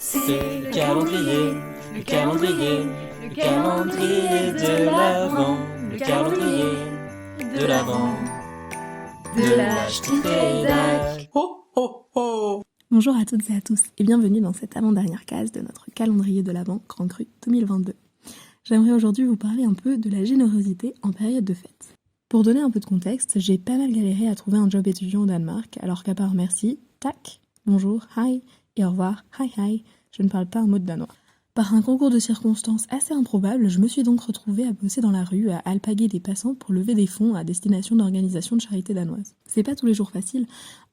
C'est le calendrier, le calendrier, le calendrier de l'Avent, le calendrier de l'Avent, de l'Ashtireïdak. Ho ho ho. Bonjour à toutes et à tous et bienvenue dans cette avant-dernière case de notre calendrier de l'Avent Grand Cru 2022. J'aimerais aujourd'hui vous parler un peu de la générosité en période de fête. Pour donner un peu de contexte, j'ai pas mal galéré à trouver un job étudiant au Danemark, alors qu'à part merci, tac, bonjour, hi, et au revoir, hi hi, je ne parle pas un mot de danois. Par un concours de circonstances assez improbable, je me suis donc retrouvée à bosser dans la rue, à alpaguer des passants pour lever des fonds à destination d'organisations de charité danoises. C'est pas tous les jours facile,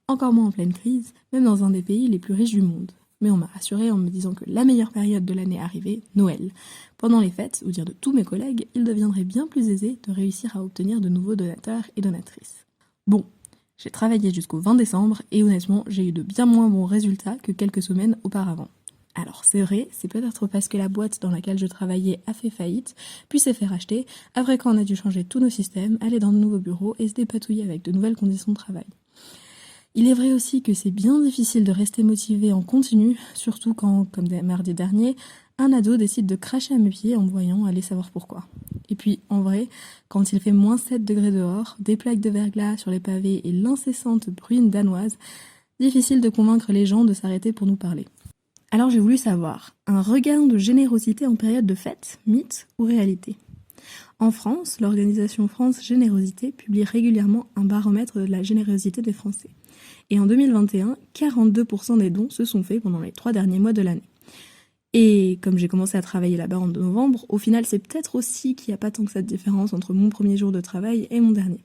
encore moins en pleine crise, même dans un des pays les plus riches du monde. Mais on m'a rassurée en me disant que la meilleure période de l'année arrivait, Noël. Pendant les fêtes, au dire de tous mes collègues, il deviendrait bien plus aisé de réussir à obtenir de nouveaux donateurs et donatrices. Bon, j'ai travaillé jusqu'au 20 décembre et honnêtement, j'ai eu de bien moins bons résultats que quelques semaines auparavant. Alors c'est vrai, c'est peut-être parce que la boîte dans laquelle je travaillais a fait faillite, puis s'est fait racheter, après quand on a dû changer tous nos systèmes, aller dans de nouveaux bureaux et se dépatouiller avec de nouvelles conditions de travail. Il est vrai aussi que c'est bien difficile de rester motivé en continu, surtout quand, comme mardi dernier, un ado décide de cracher à mes pieds en me voyant aller savoir pourquoi. Et puis, en vrai, quand il fait moins 7 degrés dehors, des plaques de verglas sur les pavés et l'incessante bruine danoise, difficile de convaincre les gens de s'arrêter pour nous parler. Alors j'ai voulu savoir, un regain de générosité en période de fête, mythe ou réalité ? En France, l'organisation France Générosité publie régulièrement un baromètre de la générosité des Français. Et en 2021, 42% des dons se sont faits pendant les 3 derniers mois de l'année. Et comme j'ai commencé à travailler là-bas en novembre, au final c'est peut-être aussi qu'il n'y a pas tant que cette différence entre mon premier jour de travail et mon dernier.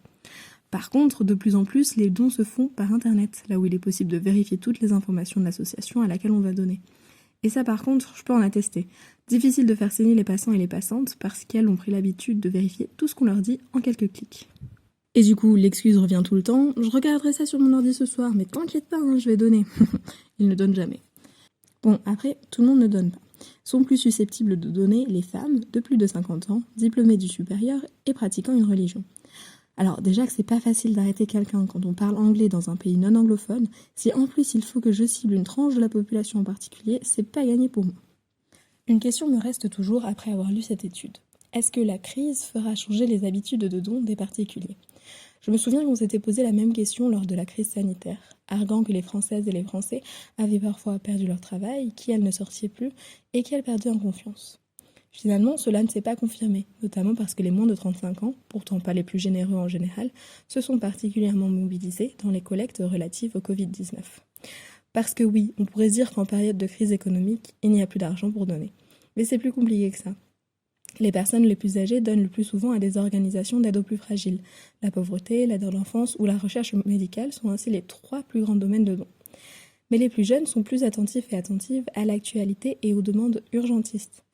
Par contre, de plus en plus, les dons se font par internet, là où il est possible de vérifier toutes les informations de l'association à laquelle on va donner. Et ça par contre, je peux en attester. Difficile de faire signer les passants et les passantes parce qu'elles ont pris l'habitude de vérifier tout ce qu'on leur dit en quelques clics. Et du coup, l'excuse revient tout le temps, je regarderai ça sur mon ordi ce soir, mais t'inquiète pas, je vais donner. Ils ne donnent jamais. Bon, après, tout le monde ne donne pas. Sont plus susceptibles de donner les femmes de plus de 50 ans, diplômées du supérieur et pratiquant une religion. Alors déjà que c'est pas facile d'arrêter quelqu'un quand on parle anglais dans un pays non anglophone, si en plus il faut que je cible une tranche de la population en particulier, c'est pas gagné pour moi. Une question me reste toujours après avoir lu cette étude. Est-ce que la crise fera changer les habitudes de dons des particuliers ? Je me souviens qu'on s'était posé la même question lors de la crise sanitaire, arguant que les Françaises et les Français avaient parfois perdu leur travail, qu'elles ne sortaient plus et qu'elles perdaient en confiance. Finalement, cela ne s'est pas confirmé, notamment parce que les moins de 35 ans, pourtant pas les plus généreux en général, se sont particulièrement mobilisés dans les collectes relatives au Covid-19. Parce que oui, on pourrait se dire qu'en période de crise économique, il n'y a plus d'argent pour donner. Mais c'est plus compliqué que ça. Les personnes les plus âgées donnent le plus souvent à des organisations d'aide aux plus fragiles. La pauvreté, l'aide à l'enfance ou la recherche médicale sont ainsi les 3 plus grands domaines de dons. Mais les plus jeunes sont plus attentifs et attentives à l'actualité et aux demandes urgentistes.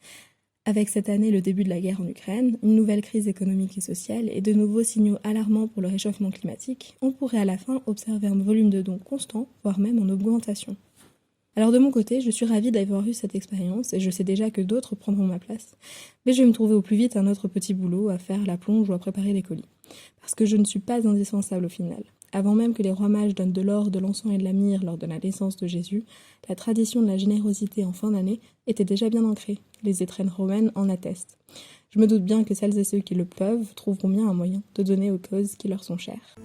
Avec cette année le début de la guerre en Ukraine, une nouvelle crise économique et sociale et de nouveaux signaux alarmants pour le réchauffement climatique, on pourrait à la fin observer un volume de dons constant, voire même en augmentation. Alors de mon côté, je suis ravie d'avoir eu cette expérience et je sais déjà que d'autres prendront ma place. Mais je vais me trouver au plus vite un autre petit boulot à faire la plonge ou à préparer les colis. Parce que je ne suis pas indispensable au final. Avant même que les rois mages donnent de l'or, de l'encens et de la myrrhe lors de la naissance de Jésus, la tradition de la générosité en fin d'année était déjà bien ancrée. Les étrennes romaines en attestent. Je me doute bien que celles et ceux qui le peuvent trouveront bien un moyen de donner aux causes qui leur sont chères.